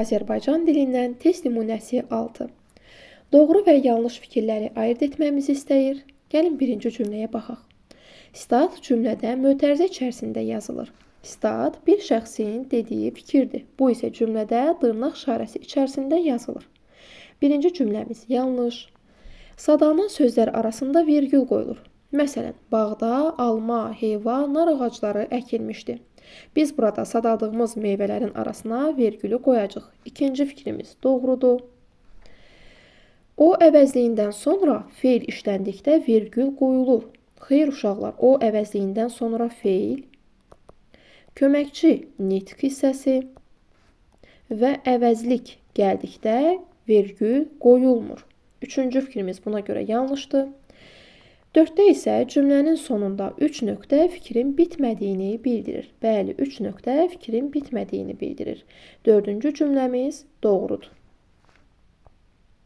Azərbaycan dilindən test nümunəsi 6. Doğru və yanlış fikirləri ayırt etməmizi istəyir. Gəlin birinci cümləyə baxaq. Stat cümlədə mötərizə içərisində yazılır. Stat bir şəxsin dediyi fikirdir. Bu isə cümlədə dırnaq işarəsi içərisində yazılır. Birinci cümləmiz yanlış. Sadalanan sözlər arasında vergül qoyulur. Məsələn, bağda alma, heyva, nar ağacları əkilmişdi. Biz burada sadaladığımız meyvələrin arasına vergülü qoyacaq. İkinci fikrimiz doğrudur. O əvəzliyindən sonra feil işləndikdə vergül qoyulur. Xeyr uşaqlar, o əvəzliyindən sonra feil, köməkçi nitq hissəsi və əvəzlik gəldikdə vergül qoyulmur. Üçüncü fikrimiz buna görə yanlışdır. 4-də isə cümlənin sonunda 3 nöqtə fikrin bitmədiyini bildirir. Bəli, 3 nöqtə fikrin bitmədiyini bildirir. Dördüncü cümləmiz doğrudur.